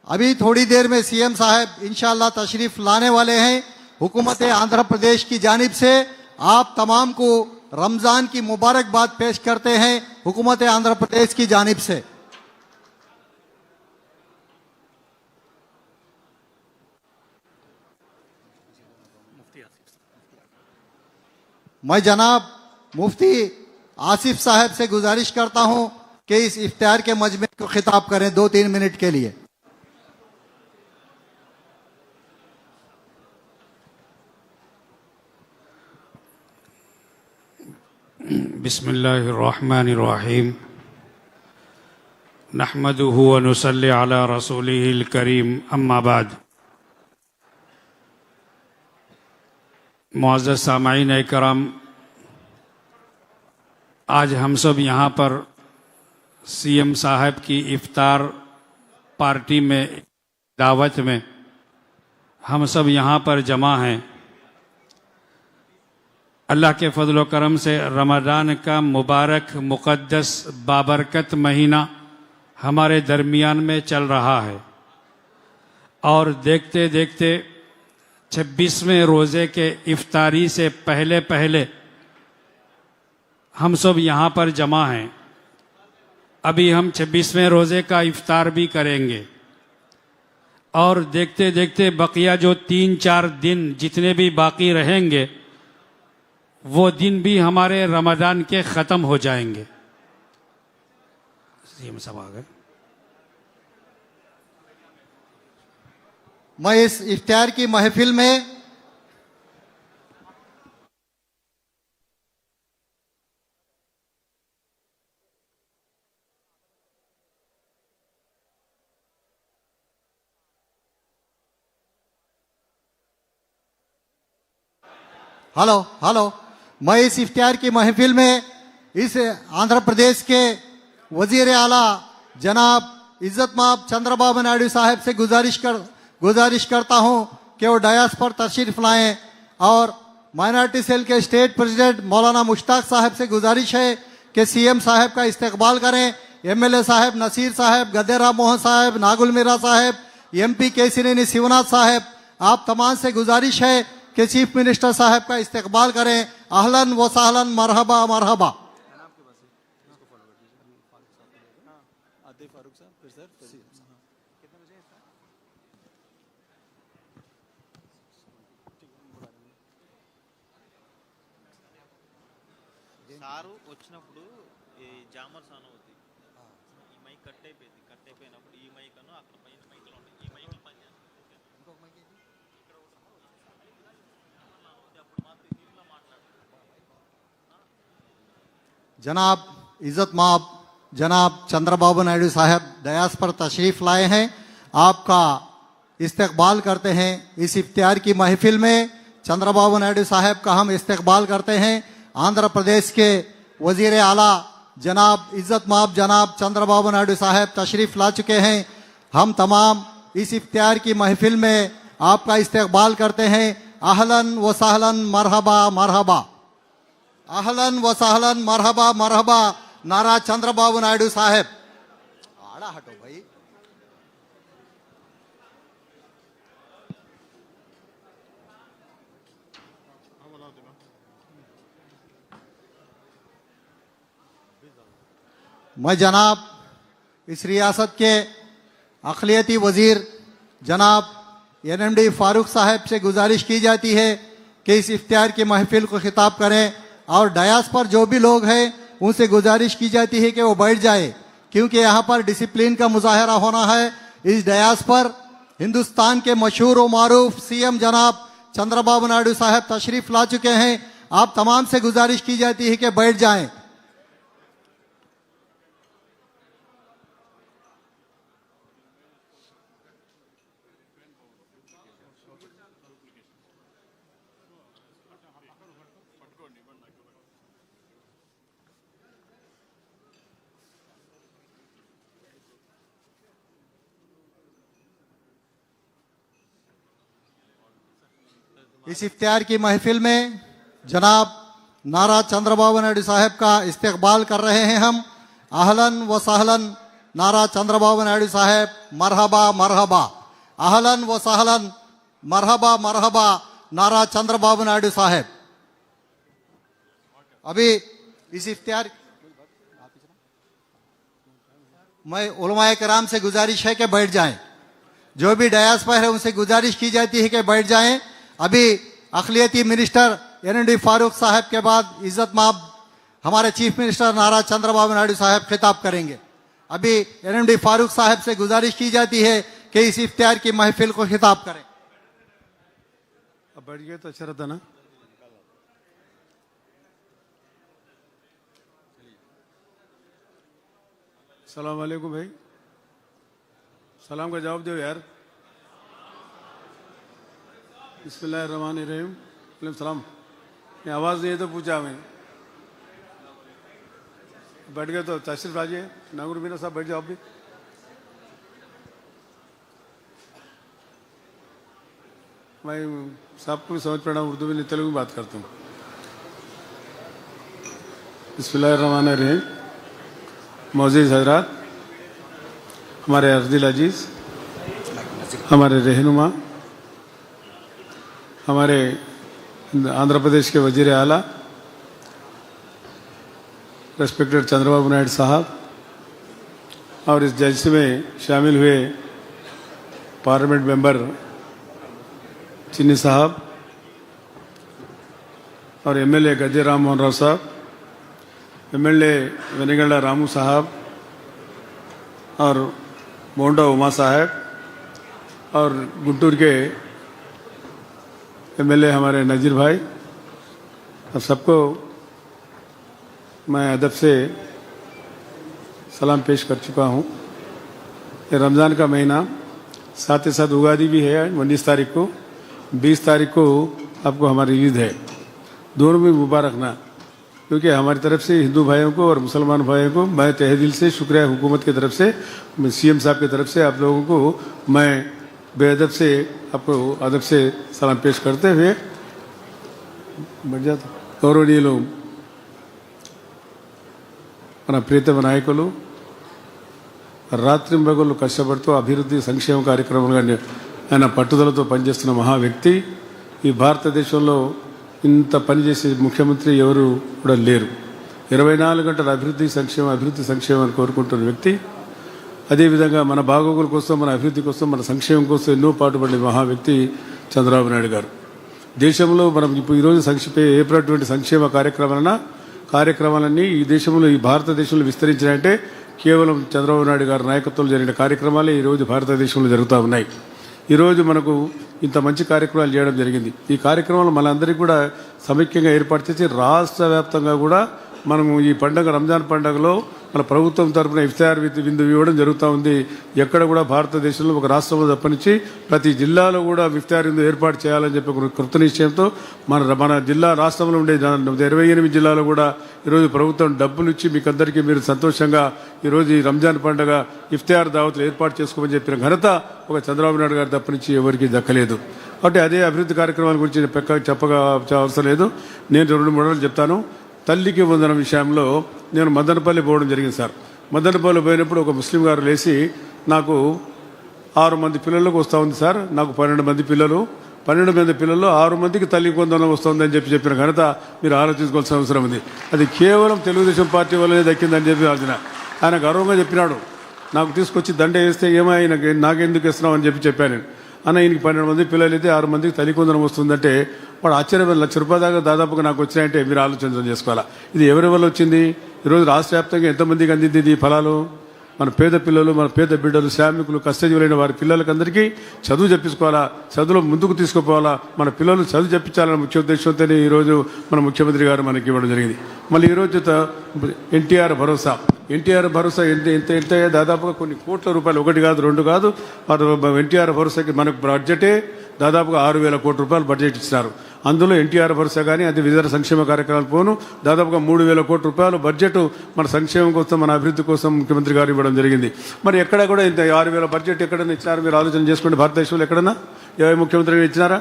अभी थोड़ी देर में सीएम साहब इंशाअल्लाह तशरीफ लाने वाले हैं। हुकूमत आंध्र प्रदेश की जानिब से आप तमाम को रमजान की मुबारकबाद पेश करते हैं हुकूमत आंध्र प्रदेश की जानिब से। मैं जनाब मुफ्ती आसिफ साहब से गुजारिश करता हूं कि इस इफ्तार के मजमे को खिताब करें 2-3 मिनट के लिए। बिस्मिल्लाहिर्रहमानिर्रहीम नहमदुहु व नुसल्ली अला रसूलिहिल करीम अम्मा बाद। मुअज़्ज़ज़ सामाईन इकराम, आज हम सब यहाँ पर सीएम साहब की इफ्तार पार्टी में दावत में हम सब यहाँ पर जमा हैं। अल्लाह के फजल व करम से रमज़ान का मुबारक मुक़द्दस बाबरकत महीना हमारे दरमियान में चल रहा है और देखते देखते 26वें रोज़े के इफ्तारी से पहले पहले हम सब यहाँ पर जमा हैं। अभी हम 26वें रोज़े का इफ्तार भी करेंगे और देखते देखते बकिया जो 3-4 दिन जितने भी बाकी रहेंगे वो दिन भी हमारे रमज़ान के ख़त्म हो जाएंगे। सीएम साहब आ गए। मैं इस इफ्तार की महफिल में मैं इस इफ्तार की महफिल में इस आंध्र प्रदेश के वजीर आला जनाब इज्जत माब चंद्रबाबू नायडू साहब से गुजारिश करता हूं कि वो डयास पर तशरीफ लाएं और माइनॉरिटी सेल के स्टेट प्रेसिडेंट मौलाना मुश्ताक साहब से गुजारिश है कि सीएम साहब का इस्तकबाल करें। एमएलए साहब नसीर साहब, गद्दे राम मोहन साहब, नागुल मीरा साहब, एमपी केसिनेनी शिवनाथ साहब, आप तमाम से गुजारिश है कि चीफ मिनिस्टर साहब का इस्तकबाल करें। अहलन व सहलन, मरहबा मरहबा। సారు వచ్చినప్పుడు ఈ జామర్స్ ఆన్ అవుతాయి, ఈ మైక్ కట్ అయిపోయినప్పుడు ఈ మైక్ అను అక్కడ పైన మైక్లు ఉంటాయి, ఈ మైక్లు పని ఇంకొక మైక్ ఇక్కడ అప్పుడు మాత్రం దీంట్లో మాట్లాడాలి। जनाब इज्जत माब जनाब चंद्रबाबू नायडू साहब डयास पर तशरीफ लाए हैं। आपका इस्तकबाल करते हैं इस इफ्तार की महफिल में। चंद्रबाबू नायडू साहब का हम इस्तकबाल करते हैं। आंध्र प्रदेश के वजीर आला जनाब इज्जत माब जनाब चंद्रबाबू नायडू साहब तशरीफ ला चुके हैं। हम तमाम इस इफ्तार की महफिल में आपका इस्तकबाल करते हैं। अहलन व सहलन, मरहबा मरहबा। अहलन व सहलन, मरहबा मरहबा। नारा चंद्रबाबू नायडू साहब। आड़ा हटो भाई। मैं जनाब इस रियासत के अक़लियती वजीर जनाब एनएमडी फारूक साहब से गुजारिश की जाती है कि इस इफ्तार की महफिल को खिताब करें और डयास पर जो भी लोग हैं उनसे गुजारिश की जाती है कि वो बैठ जाए, क्योंकि यहाँ पर डिसिप्लिन का मुजाहरा होना है। इस डयास पर हिंदुस्तान के मशहूर व मारूफ सीएम जनाब चंद्रबाबू नायडू साहब तशरीफ ला चुके हैं। आप तमाम से गुजारिश की जाती है कि बैठ जाएं। इस इफ्तार की महफिल में जनाब नारा चंद्रबाबू नायडू साहब का इस्तकबाल कर रहे हैं हम। अहलन व सहलन, नारा चंद्रबाबू नायडू साहब मरहबा मरहबा अहलन व सहलन मरहबा मरहबा नारा चंद्रबाबू नायडू साहब। अभी इस इफ्तियार मैं उलमाए कराम से गुजारिश है कि बैठ जाएं। जो भी डयास पर है उनसे गुजारिश की जाती है कि बैठ जाएं। अभी अखिलियती मिनिस्टर एनडी फारूक साहब के बाद इज्जत माब हमारे चीफ मिनिस्टर नारा चंद्रबाबू नायडू साहब खिताब करेंगे। अभी एनडी फारूक साहब से गुजारिश की जाती है कि इस इफ्तियार की महफिल को खिताब करें। अब बैठ गए तो अच्छा रहता ना। सलाम वालेकुम भाई, सलाम का जवाब दो यार। बिस्मिल्लाहिर्रहमानिर्रहीम, सलाम। नहीं आवाज़ नहीं है तो पूछा मैं। बैठ गए तो तशरीफ लाजिए। नागुर मीना साहब बैठ जाओ। आप भी मैं साहब को भी समझ पड़ा, उर्दू में नहीं तेलुगु में बात करता हूँ। बिस्मिल्लाहिर्रहमानिर्रहीम। मौजूद हजरात, हमारे अर्दिल अजीज, हमारे रहनुमा, हमारे आंध्र प्रदेश के वजीर आला रेस्पेक्टेड चंद्रबाबू नायडू साहब, और इस जलसे में शामिल हुए पार्लियामेंट मेंबर चिन्नी साहब और एमएलए गद्दे राम मोहन राव साहब, एमएलए वेनिगंडा रामू साहब और मोंडा उमा साहब, और गुंटूर के एमएलए हमारे नजीर भाई, अब सबको मैं अदब से सलाम पेश कर चुका हूँ। ये रमज़ान का महीना, साथ ही साथ उगादी भी है 19 तारीख को, 20 तारीख को आपको हमारी ईद है। दोनों में मुबारक ना, क्योंकि हमारी तरफ से हिंदू भाइयों को और मुसलमान भाइयों को मैं तहे दिल से शुक्रिया हुकूमत की तरफ से, सीएम साहब की तरफ से आप लोगों को मैं बेअदब से आपको अदब से सलाम पेश करते हुए बढ़ जाता। गौरवनीयुలు మన ప్రియతమ నాయకులు రాత్రింబగళ్ళు కష్టపడుతూ అభివృద్ధి సంక్షేమ కార్యక్రమాలుగా ఆయన పట్టుదలతో పనిచేస్తున్న మహా వ్యక్తి. ఈ భారతదేశంలో ఇంత పనిచేసే ముఖ్యమంత్రి ఎవరు కూడా లేరు. 24 గంటల అభివృద్ధి సంక్షేమం అని కోరుకుంటున్న వ్యక్తి. అదేవిధంగా మన బాగోగుల కోసం, మన అభివృద్ధి కోసం, మన సంక్షేమం కోసం ఎన్నో పాటుపడే మహా వ్యక్తి చంద్రబాబు నాయుడు గారు. దేశంలో మనం ఇప్పుడు ఈరోజు ఏర్పడినటువంటి సంక్షేమ కార్యక్రమాలన్నీ ఈ దేశంలో, ఈ భారతదేశంలో విస్తరించినంటే కేవలం చంద్రబాబు నాయుడు గారి నాయకత్వంలో జరిగిన కార్యక్రమాలే ఈరోజు భారతదేశంలో జరుగుతూ ఉన్నాయి. ఈరోజు మనకు ఇంత మంచి కార్యక్రమాలు చేయడం జరిగింది. ఈ కార్యక్రమాలు మనందరికీ కూడా సమైక్యంగా ఏర్పాటు చేసి రాష్ట్ర వ్యాప్తంగా కూడా మనము ఈ పండుగ, రంజాన్ పండుగలో మన ప్రభుత్వం తరఫున ఇఫ్తార్ విందు ఇవ్వడం జరుగుతూ ఉంది. ఎక్కడ కూడా భారతదేశంలో ఒక రాష్ట్రంలో తప్పనిచ్చి ప్రతి జిల్లాలో కూడా ఇఫ్తార్ విందు ఏర్పాటు చేయాలని చెప్పి ఒక కృత నిశ్చయంతో మన జిల్లా, రాష్ట్రంలో ఉండే 28 జిల్లాలో కూడా ఈరోజు ప్రభుత్వం డబ్బులు ఇచ్చి మీకందరికీ మీరు సంతోషంగా ఈరోజు ఈ రంజాన్ పండుగ ఇఫ్తార్ దావతులు ఏర్పాటు చేసుకోమని చెప్పిన ఘనత ఒక చంద్రబాబు నాయుడు గారు తప్పనిచ్చి ఎవరికి దక్కలేదు. కాబట్టి అదే అభివృద్ధి కార్యక్రమాల గురించి చెప్పగా అవసరం లేదు. నేను 2-3 రోజులు చెప్తాను. తల్లికి వందనం విషయంలో నేను మదనపల్లి పోవడం జరిగింది సార్. మదనపల్లి పోయినప్పుడు ఒక ముస్లిం గారు లేచి, నాకు 6 మంది పిల్లలకు వస్తూ ఉంది సార్, నాకు 12 మంది పిల్లలు, 12 మంది పిల్లల్లో 6 మందికి తల్లికి వందనం వస్తుందని చెప్పిన ఘనత మీరు ఆలోచించుకోవాల్సిన అవసరం ఉంది. అది కేవలం తెలుగుదేశం పార్టీ వల్లనే దక్కిందని చెప్పి ఆయన గర్వంగా చెప్పినాడు. నాకు తీసుకొచ్చి దండ వేస్తే ఏమైనా నాకెందుకు ఇస్తున్నావు అని చెప్పాను. అన్న, ఈయనకి 12 మంది పిల్లలు అయితే 6 మందికి తల్లికి వందనం వస్తుందంటే వాడు ఆశ్చర్యమైన ₹1,00,000 దాకా దాదాపుగా నాకు వచ్చినాయంటే మీరు ఆలోచన చేసుకోవాలా. ఇది ఎవరి వల్ల వచ్చింది? ఈరోజు రాష్ట్ర వ్యాప్తంగా ఎంతమందికి అందింది ఈ ఫలాలు? మన పేద పిల్లలు, మన పేద బిడ్డలు, శ్రామికులు, కష్టజీవులైన వారి పిల్లలకందరికీ చదువు చెప్పించుకోవాలా, చదువులో ముందుకు తీసుకుపోవాలా, మన పిల్లలు చదువు చెప్పించాలన్న ముఖ్య ఉద్దేశంతోనే ఈరోజు మన ముఖ్యమంత్రి గారు మనకి ఇవ్వడం జరిగింది. మళ్ళీ ఈరోజు ఎన్టీఆర్ భరోసా ఎంత దాదాపుగా కొన్ని కోట్ల రూపాయలు, 1 కాదు 2 కాదు. ఎన్టీఆర్ భరోసాకి మనకు బడ్జెటే దాదాపుగా 6,000 కోట్ల రూపాయలు బడ్జెట్ ఇచ్చినారు. అందులో ఎన్టీఆర్ భరోసా కానీ అది వివిధ సంక్షేమ కార్యక్రమాలు పోను దాదాపుగా 3,000 కోట్ల రూపాయలు బడ్జెట్ మన సంక్షేమం కోసం, మన అభివృద్ధి కోసం ముఖ్యమంత్రి గారు ఇవ్వడం జరిగింది. మరి ఎక్కడ కూడా ఇంత 6,000 బడ్జెట్ ఎక్కడైనా ఇచ్చినారు? మీరు ఆలోచన చేసుకోండి. భారతదేశంలో ఎక్కడన్నా ఏ ముఖ్యమంత్రి ఇచ్చినారా?